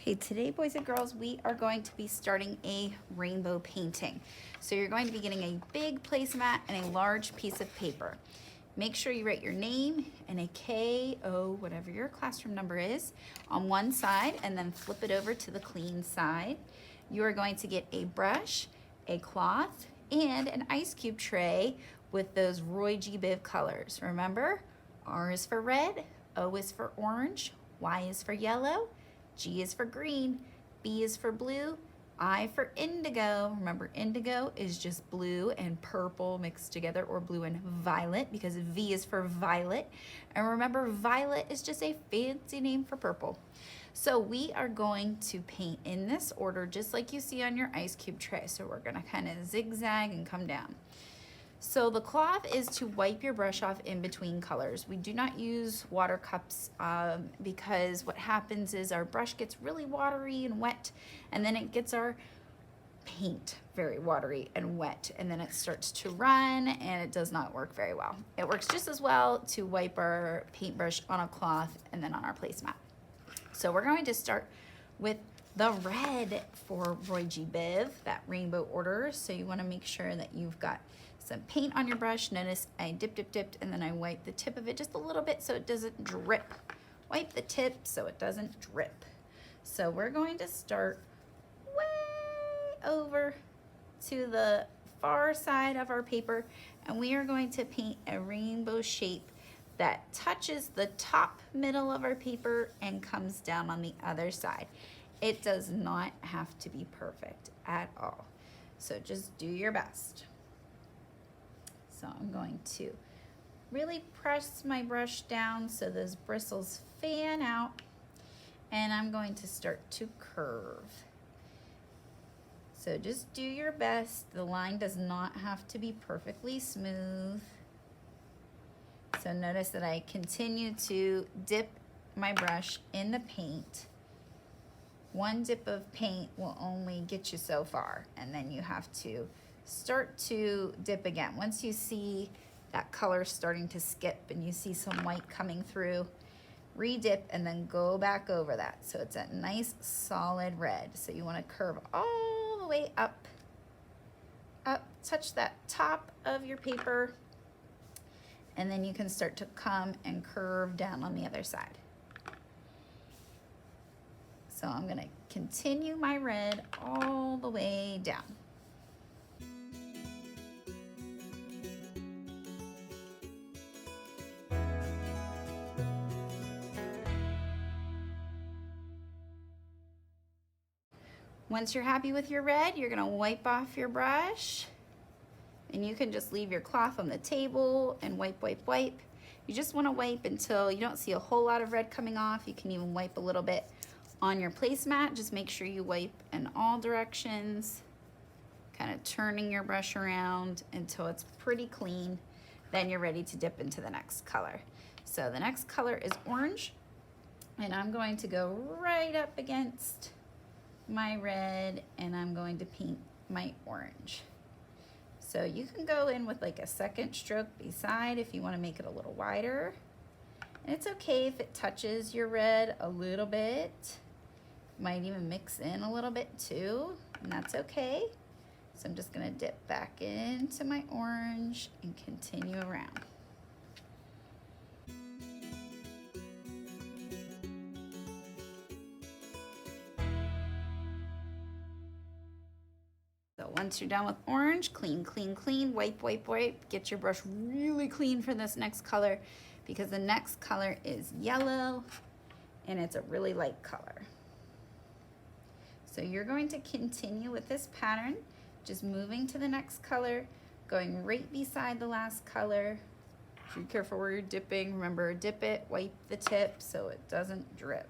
Okay, today, boys and girls, we are going to be starting a rainbow painting. So you're going to be getting a big placemat and a large piece of paper. Make sure you write your name and a K-O, whatever your classroom number is, on one side, and then flip it over to the clean side. You are going to get a brush, a cloth, and an ice cube tray with those Roy G. Biv colors. Remember, R is for red, O is for orange, Y is for yellow, G is for green, B is for blue, I for indigo. Remember, indigo is just blue and purple mixed together, or blue and violet, because V is for violet. And remember, violet is just a fancy name for purple. So we are going to paint in this order, just like you see on your ice cube tray. So we're gonna kind of zigzag and come down. So the cloth is to wipe your brush off in between colors. We do not use water cups because what happens is our brush gets really watery and wet, and then it gets our paint very watery and wet, and then it starts to run, and it does not work very well. It works just as well to wipe our paintbrush on a cloth and then on our placemat. So we're going to start with the red for Roy G. Biv, that rainbow order. So you want to make sure that you've got some paint on your brush. Notice I dipped, and then I wipe the tip of it just a little bit so it doesn't drip. Wipe the tip so it doesn't drip. So we're going to start way over to the far side of our paper, and we are going to paint a rainbow shape that touches the top middle of our paper and comes down on the other side. It does not have to be perfect at all. So just do your best. So I'm going to really press my brush down so those bristles fan out, and I'm going to start to curve. So just do your best. The line does not have to be perfectly smooth. So notice that I continue to dip my brush in the paint. One dip of paint will only get you so far, and then you have to start to dip again. Once you see that color starting to skip and you see some white coming through, re-dip and then go back over that. So it's a nice solid red. So you want to curve all the way up, touch that top of your paper, and then you can start to come and curve down on the other side. So I'm going to continue my red all the way down. Once you're happy with your red, you're gonna wipe off your brush, and you can just leave your cloth on the table and wipe. You just wanna wipe until you don't see a whole lot of red coming off. You can even wipe a little bit on your placemat. Just make sure you wipe in all directions, kind of turning your brush around until it's pretty clean. Then you're ready to dip into the next color. So the next color is orange, and I'm going to go right up against my red, and I'm going to paint my orange. So you can go in with like a second stroke beside if you want to make it a little wider. And it's okay if it touches your red a little bit. Might even mix in a little bit too, and that's okay. So I'm just gonna dip back into my orange and continue around. So once you're done with orange, clean, wipe. Get your brush really clean for this next color, because the next color is yellow, and it's a really light color. So you're going to continue with this pattern, just moving to the next color, going right beside the last color. Be careful where you're dipping. Remember, dip it, wipe the tip so it doesn't drip.